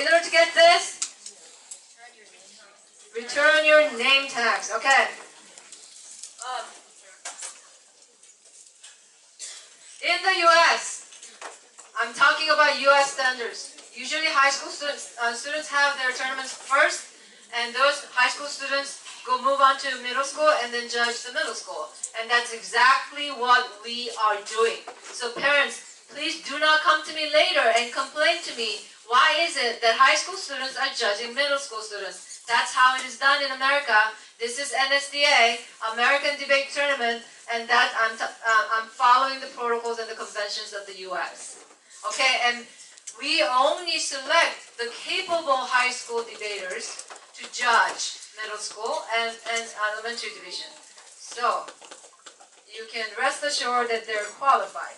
in order to get this, return your name tags. Okay. In the U.S., I'm talking about U.S. standards. Usually high school students have their tournaments first, and those high school students move on to middle school and then judge the middle school. And that's exactly what we are doing. So parents, please do not come to me later and complain to me, why is it that high school students are judging middle school students? That's how it is done in America. This is NSDA, American Debate Tournament, and that I'm following the protocols and the conventions of the U.S. Okay, and we only select the capable high school debaters to judge middle school and elementary division. So you can rest assured that they're qualified.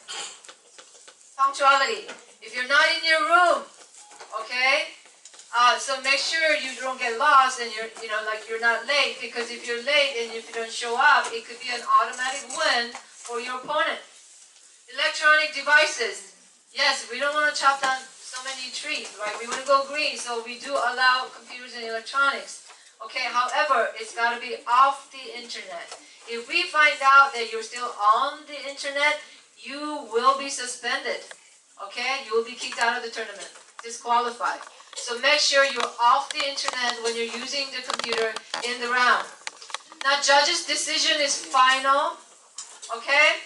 Punctuality. If you're not in your room, okay, so make sure you don't get lost and you're not late, because if you're late and if you don't show up, it could be an automatic win for your opponent. Electronic devices. Yes, we don't want to chop down so many trees, right? We want to go green, so we do allow computers and electronics. Okay, however, it's got to be off the internet. If we find out that you're still on the internet, you will be suspended. Okay, you will be kicked out of the tournament, disqualified. So make sure you're off the internet when you're using the computer in the round. Now, judge's decision is final. Okay?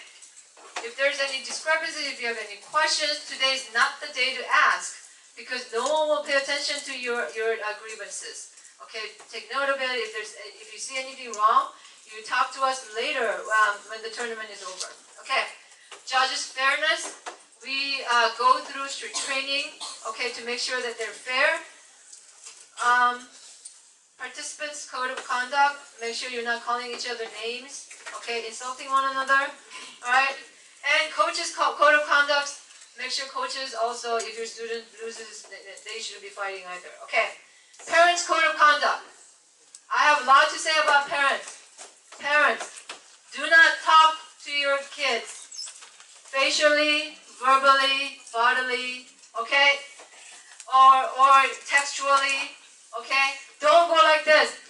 If there's any discrepancies, if you have any questions, today is not the day to ask, because no one will pay attention to your grievances. Okay? Take note of it. If you see anything wrong, you talk to us later when the tournament is over. Okay? Judges' fairness. We go through strict training, okay, to make sure that they're fair. Participants' code of conduct. Make sure you're not calling each other names, okay, insulting one another. All right. And coaches' code of conduct. Make sure coaches also, if your student loses, they shouldn't be fighting either. Okay. Parents' code of conduct. I have a lot to say about parents. Parents, do not talk to your kids facially, verbally, bodily, okay, or textually, okay. Don't go like this,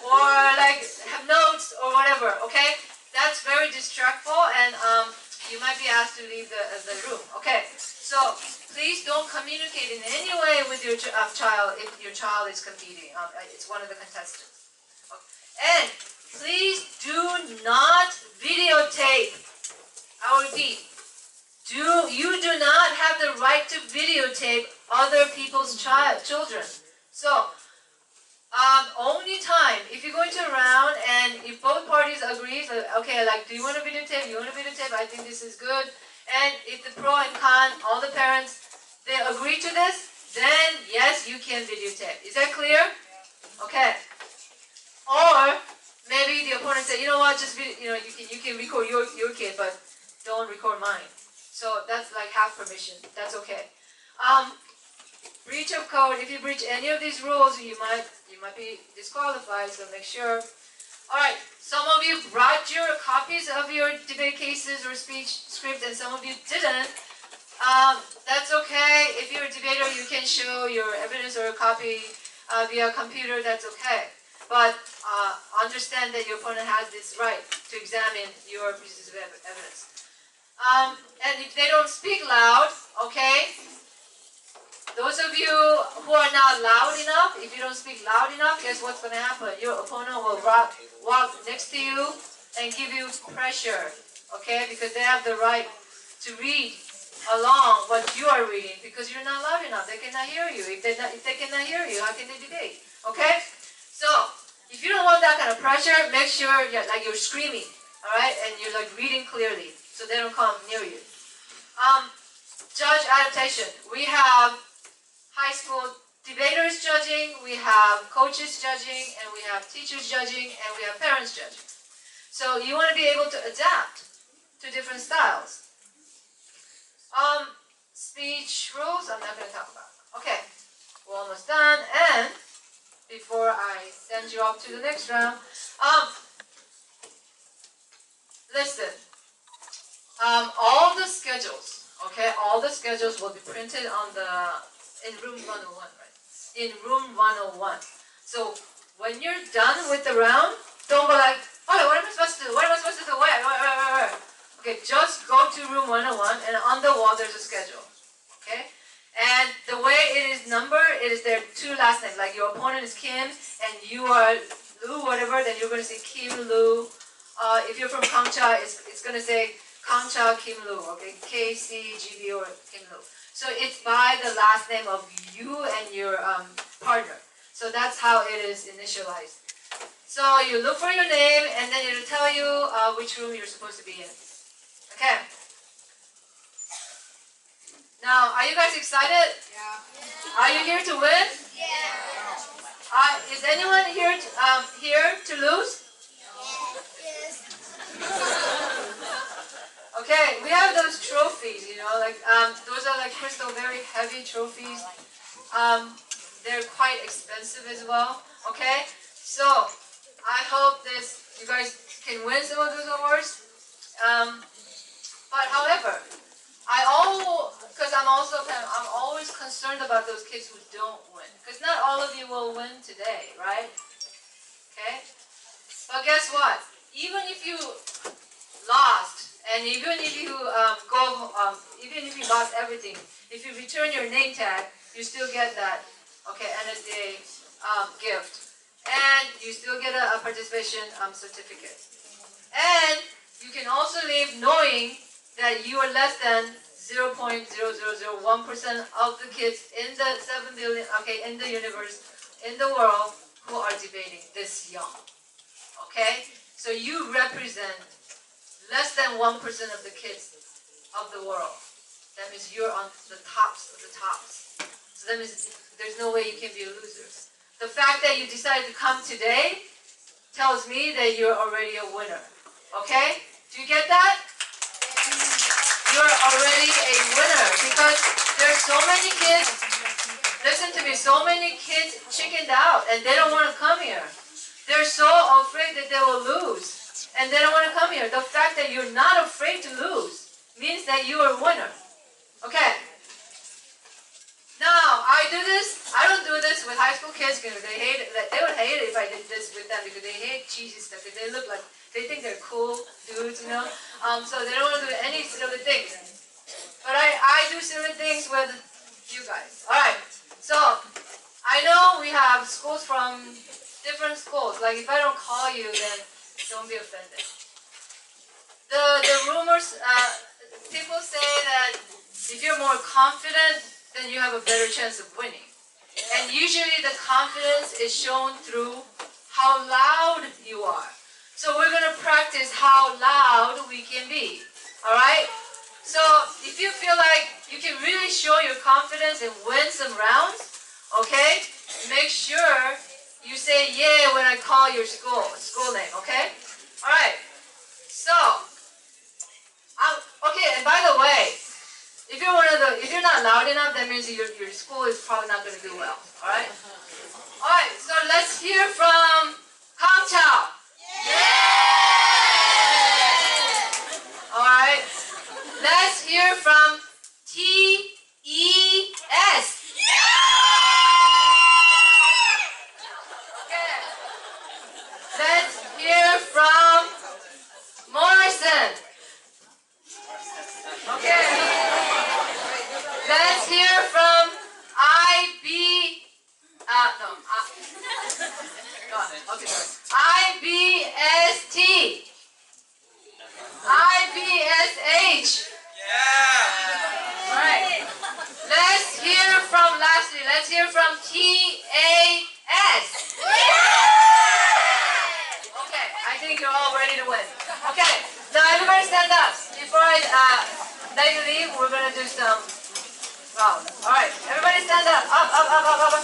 or like have notes or whatever, okay. That's very distractful, and you might be asked to leave the room, okay. So please don't communicate in any way with your child if your child is competing. It's one of the contestants. Okay. And please do not videotape. I will repeat. You do not have the right to videotape other people's children. So, only time, if you're going to a round and if both parties agree, so, okay, like, do you want to videotape? You want to videotape? I think this is good. And if the pro and con, all the parents, they agree to this, then yes, you can videotape. Is that clear? Okay. Or maybe the opponent said, you know what, just you can record your kid, but don't record mine. So that's like half permission. That's okay. Breach of code. If you breach any of these rules, you might be disqualified. So make sure. All right. Some of you brought your copies of your debate cases or speech script, and some of you didn't. That's okay. If you're a debater, you can show your evidence or a copy via computer. That's okay. But understand that your opponent has this right to examine your pieces of evidence. And if they don't speak loud, okay, those of you who are not loud enough, if you don't speak loud enough, guess what's going to happen? Your opponent will walk next to you and give you pressure, okay, because they have the right to read along what you are reading, because you're not loud enough. They cannot hear you. If they cannot hear you, how can they debate? Okay? So, if you don't want that kind of pressure, make sure you're screaming, all right, and you're like reading clearly, so they don't come near you. Judge adaptation. We have high school debaters judging, we have coaches judging, and we have teachers judging, and we have parents judging. So you want to be able to adapt to different styles. Speech rules, I'm not going to talk about. Okay, we're almost done, and before I send you off to the next round, listen. All the schedules, okay, all the schedules will be printed on the in room 101, right? In room 101. So when you're done with the round, don't go like, oh, what am I supposed to do? What am I supposed to do? Where? Okay, just go to room 101, and on the wall there's a schedule. Okay? And the way it is numbered, it is their two last names. Like your opponent is Kim, and you are Lu, whatever, then you're going to say Kim Lu. If you're from Kangcha, it's going to say Kangcha Kim Lu, okay? KCGB or Kim Lu. So it's by the last name of you and your partner. So that's how it is initialized. So you look for your name, and then it'll tell you which room you're supposed to be in. Okay. Now, are you guys excited? Yeah. Are you here to win? Yeah. Is anyone here to lose? Yes. Okay, we have those trophies, you know, like those are like crystal, very heavy trophies. They're quite expensive as well. Okay, so I hope you guys can win some of those awards. But however, because I'm always concerned about those kids who don't win, because not all of you will win today, right? Okay, but guess what? Even if you lost, and even if you even if you lost everything, if you return your name tag, you still get that, okay, NSDA gift, and you still get a participation certificate, and you can also leave knowing that you are less than 0.0001% of the kids in the 7 billion, okay, in the universe, in the world, who are debating this young. Okay, so you represent less than 1% of the kids of the world. That means you're on the tops of the tops. So that means there's no way you can be a loser. The fact that you decided to come today tells me that you're already a winner. Okay? Do you get that? You're already a winner because there's so many kids, listen to me, so many kids chickened out and they don't want to come here. They're so afraid that they will lose and they don't want to come here. The fact that you're not afraid to lose means that you are a winner. Okay? Now, I don't do this with high school kids because they hate it. They would hate it if I did this with them because they hate cheesy stuff. Because they look like, they think they're cool dudes, you know? So they don't want to do any silly things. But I do silly things with you guys. Alright, so I know we have schools from different schools. Like if I don't call you, then don't be offended. The rumors, people say that if you're more confident, then you have a better chance of winning. And usually the confidence is shown through how loud you are. So we're going to practice how loud we can be. Alright? So if you feel like you can really show your confidence and win some rounds, okay, make sure you say yeah when I call your school name, okay? Alright. So, okay, and by the way, if you're not loud enough, that means your school is probably not going to do well. Alright? Alright, so let's hear from Kang Chao. Alright. Let's hear from TES. Okay. Let's hear from Morrison. Okay. Let's hear from okay, sorry. IBST. IBSH. Yeah. Alright. Let's hear from TAS. Okay, I think you're all ready to win. Okay, now everybody stand up. Before I let you leave, we're going to do some rounds. Alright, everybody stand up. Up.